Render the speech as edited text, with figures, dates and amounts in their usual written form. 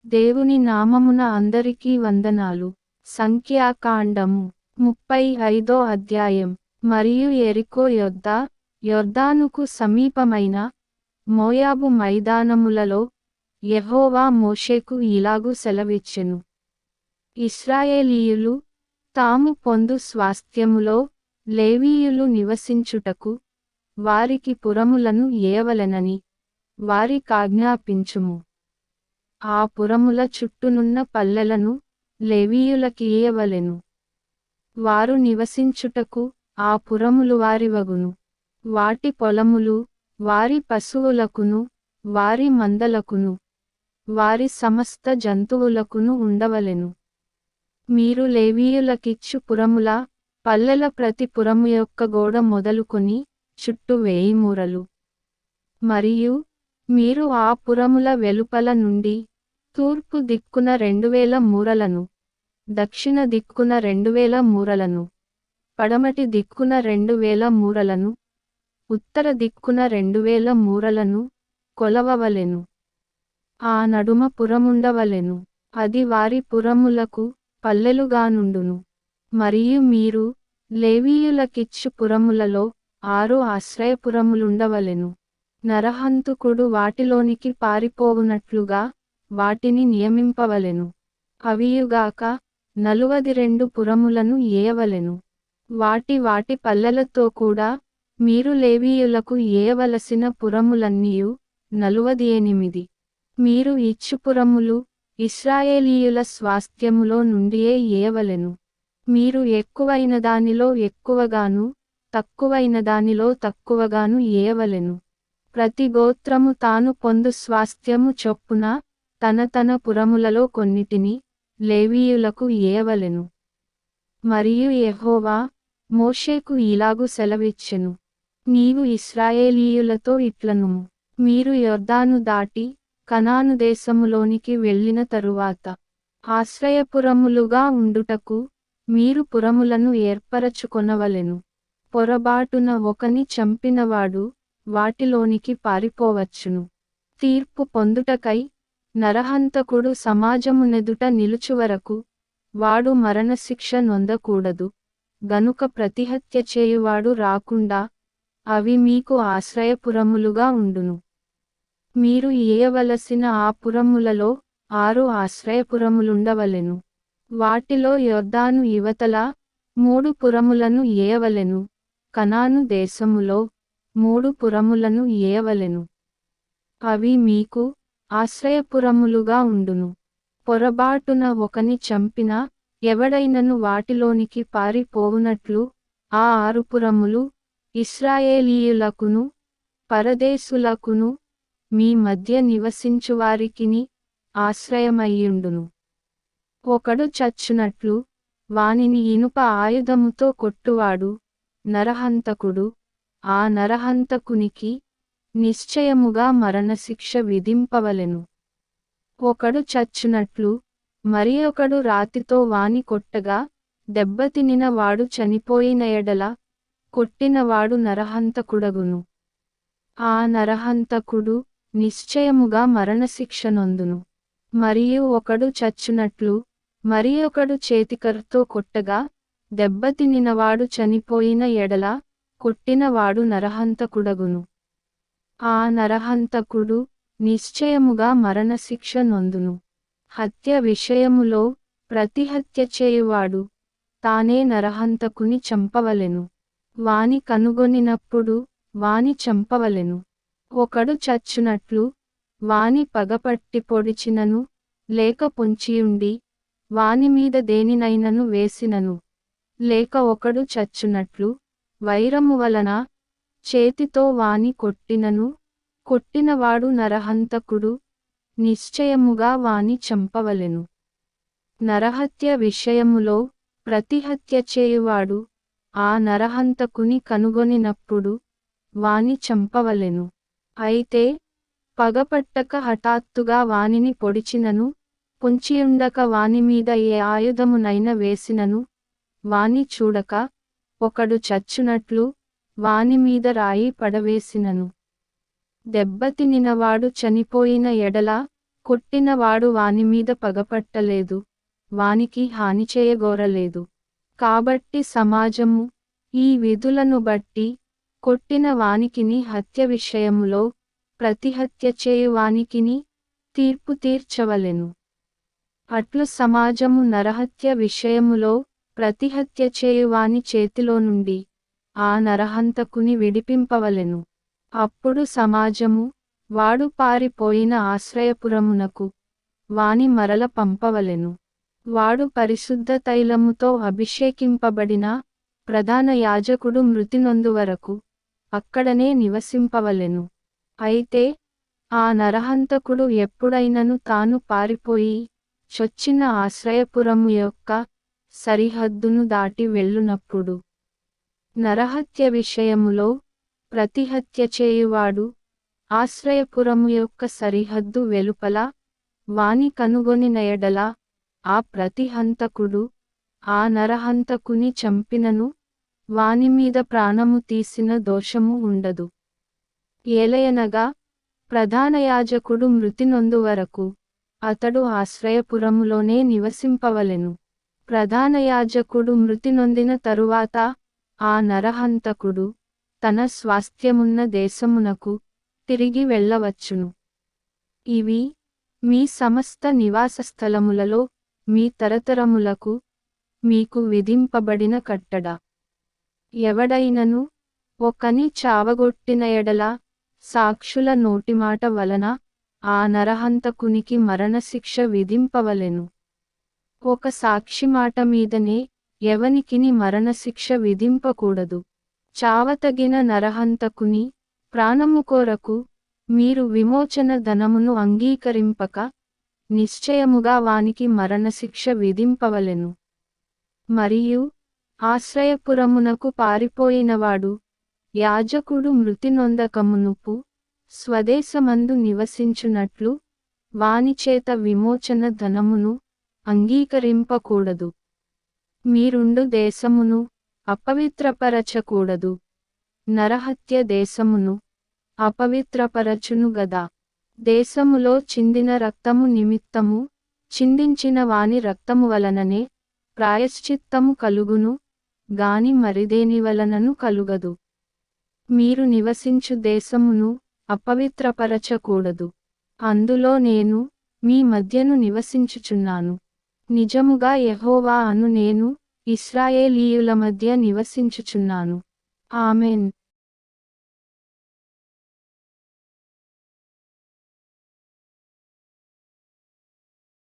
దేవుని నామమున అందరికీ వందనాలు. సంఖ్యాకాండము 35 అధ్యాయం. మరియు యెరికో యొద్ద యొర్దానుకు సమీపమైన మోయాబు మైదానములలో యెహోవా మోషేకు ఇలాగు సెలవిచ్చెను. ఇశ్రాయేలీయులు తాము పొందు స్వాస్థ్యములో లేవీయులు నివసించుటకు వారికి పురములను ఏయవలెనని వారికాజ్ఞాపించుము. ఆ పురముల చుట్టూనున్న పల్లెలను లేవీయులకియ్యవలెను. వారు నివసించుటకు ఆ పురములు వారివగును. వాటి పొలములు వారి పశువులకును వారి మందలకును వారి సమస్త జంతువులకును ఉండవలెను. మీరు లేవీయులకిచ్చు పురముల పల్లెల ప్రతి పురము యొక్క గోడ మొదలుకొని చుట్టూ 1000 మూరలు. మరియు మీరు ఆ పురముల వెలుపల నుండి తూర్పు దిక్కున 2000 మూరలను, దక్షిణ దిక్కున 2000 మూరలను, పడమటి దిక్కున 2000 మూరలను, ఉత్తర దిక్కున 2000 మూరలను కొలవవలెను. ఆ నడుమ పురముండవలెను. అది వారి పురములకు పల్లెలుగానుండును. మరియు మీరు లేవీయులకిచ్చు పురములలో 6 ఆశ్రయపురములుండవలెను. నరహంతకుడు వాటిలోనికి పారిపోవునట్లుగా వాటిని నియమింపవలెను. అవియుగాక 42 పురములను ఏయవలెను. వాటి పల్లెలతో కూడా మీరు లేవీయులకు ఏయవలసిన పురములన్నీయు 48. మీరు ఇచ్చు పురములు ఇశ్రాయేలీయుల స్వాస్థ్యములో నుండియే ఏయవలెను. మీరు ఎక్కువైన దానిలో ఎక్కువగాను తక్కువైన దానిలో తక్కువగాను ఏయవలెను. ప్రతి గోత్రము తాను పొందు స్వాస్థ్యము చొప్పున తన పురములలో కొన్నిటిని లేవీయులకు ఏయవలెను. మరియు యెహోవా మోషేకు ఇలాగు సెలవిచ్చెను. నీవు ఇశ్రాయేలీయులతో ఇట్లనుము. మీరు యొర్దాను దాటి కనాను దేశములోనికి వెళ్ళిన తరువాత ఆశ్రయపురములుగా ఉండుటకు మీరు పురములను ఏర్పరచుకొనవలెను. పొరబాటున ఒకని చంపినవాడు వాటిలోనికి పారిపోవచ్చును. తీర్పు పొందుటకై నరహంతకుడు సమాజమునెదుట నిలుచువరకు వాడు మరణశిక్ష నొందకూడదు గనుక ప్రతిహత్య చేయువాడు రాకుండా అవి మీకు ఆశ్రయపురములుగా ఉండును. మీరు ఏయవలసిన ఆ పురములలో 6 ఆశ్రయపురములుండవలెను. వాటిలో యొర్దాను ఇవతల 3 పురములను ఏయవలెను. కనాను దేశములో 3 పురములను ఏయవలెను. అవి మీకు ఆశ్రయపురములుగా ఉండును. పొరబాటున ఒకని చంపిన ఎవడైనను వాటిలోనికి పారిపోవునట్లు ఆ 6 పురములు ఇశ్రాయేలీయులకును పరదేశులకును మీ మధ్య నివసించువారికిని ఆశ్రయమయ్యుండును. ఒకడు చచ్చునట్లు వానిని ఇనుప ఆయుధముతో కొట్టువాడు నరహంతకుడు. ఆ నరహంతకునికి నిశ్చయముగా మరణశిక్ష విధింపవలెను. ఒకడు చచ్చునట్లు మరి ఒకడు రాతితో వాని కొట్టగా దెబ్బతినిన వాడు చనిపోయిన ఎడల కొట్టినవాడు నరహంతకుడగును. ఆ నరహంతకుడు నిశ్చయముగా మరణశిక్ష నొందును. మరియు ఒకడు చచ్చునట్లు మరి ఒకడు చేతికర్రతో కొట్టగా దెబ్బతినినవాడు చనిపోయిన ఎడల కొట్టినవాడు నరహంతకుడగును. ఆ నరహంతకుడు నిశ్చయముగా మరణశిక్ష నొందును. హత్య విషయములో ప్రతిహత్య చేయువాడు తానే నరహంతకుని చంపవలెను. వాని కనుగొనినప్పుడు వాని చంపవలెను. ఒకడు చచ్చునట్లు వాని పగపట్టి పొడిచినను లేక పొంచియుండి వానిమీద దేనినైనను వేసినను లేక ఒకడు చచ్చునట్లు వైరము వలన చేతితో వాని కొట్టినను కొట్టినవాడు నరహంతకుడు నిశ్చయముగా వాని చంపవలెను. నరహత్య విషయములో ప్రతిహత్య చేయువాడు ఆ నరహంతకుని కనుగొనినప్పుడు వాని చంపవలెను. అయితే పగపట్టక హఠాత్తుగా వానిని పొడిచినను పొంచియుండక వానిమీద ఏ ఆయుధమునైన వేసినను వాని చూడక ఒకడు చచ్చునట్లు వానిమీద రాయి పడవేసినను దెబ్బతినినవాడు చనిపోయిన ఎడల కొట్టినవాడు వానిమీద పగపట్టలేదు, వానికి హాని చేయగోరలేదు. కాబట్టి సమాజము ఈ విధులను బట్టి కొట్టిన వానికిని హత్య విషయములో ప్రతిహత్య చేయువానికిని తీర్పు తీర్చవలెను. అట్లు సమాజము నరహత్య విషయములో ప్రతిహత్య చేయువాని చేతిలో నుండి ఆ నరహంతకుని విడిపింపవలెను. అప్పుడు సమాజము వాడు పారిపోయిన ఆశ్రయపురమునకు వాని మరల పంపవలెను. వాడు పరిశుద్ధ తైలముతో అభిషేకింపబడిన ప్రధాన యాజకుడు మృతి నొందువరకు అక్కడనే నివసింపవలెను. అయితే ఆ నరహంతకుడు ఎప్పుడైనను తాను పారిపోయి చొచ్చిన ఆశ్రయపురము యొక్క సరిహద్దును దాటి వెళ్ళునప్పుడు నరహత్య విషయములో ప్రతిహత్య చేయువాడు ఆశ్రయపురము యొక్క సరిహద్దు వెలుపల వాని కనుగొనిన ఎడల ఆ ప్రతిహంతకుడు ఆ నరహంతకుని చంపినను వానిమీద ప్రాణము తీసిన దోషము ఉండదు. ఏలయనగా ప్రధాన యాజకుడు మృతి నొందువరకు అతడు ఆశ్రయపురములోనే నివసింపవలెను. ప్రధాన యాజకుడు మృతి నొందిన తరువాత ఆ నరహంతకుడు తన స్వాస్థ్యమున్న దేశమునకు తిరిగి వెళ్ళవచ్చును. ఇవి మీ సమస్త నివాస స్థలములలో మీ తరతరములకు మీకు విధింపబడిన కట్టడ. ఎవడైనను ఒకని చావగొట్టిన ఎడల సాక్షుల నోటిమాట వలన ఆ నరహంతకునికి మరణశిక్ష విధింపవలెను. ఒక సాక్షి మాట మీదనే ఎవనికిని మరణశిక్ష విధింపకూడదు. చావతగిన నరహంతకుని ప్రాణము కొరకు మీరు విమోచన ధనమును అంగీకరింపక నిశ్చయముగా వానికి మరణశిక్ష విధింపవలెను. మరియు ఆశ్రయపురమునకు పారిపోయినవాడు యాజకుడు మృతి నొందకమునుపు స్వదేశమందు నివసించునట్లు వానిచేత విమోచన ధనమును అంగీకరింపకూడదు. మీరుండు దేశమును అపవిత్రపరచకూడదు. నరహత్య దేశమును అపవిత్రపరచును గదా. దేశములో చిందిన రక్తము నిమిత్తము చిందించిన వాని రక్తము వలననే ప్రాయశ్చిత్తము కలుగును గాని మరిదేని వలనను కలుగదు. మీరు నివసించు దేశమును అపవిత్రపరచకూడదు. అందులో నేను మీ మధ్యను నివసించుచున్నాను. నిజముగా యెహోవా అను నేను ఇశ్రాయేలీయుల మధ్య నివసించుచున్నాను. ఆమేన్.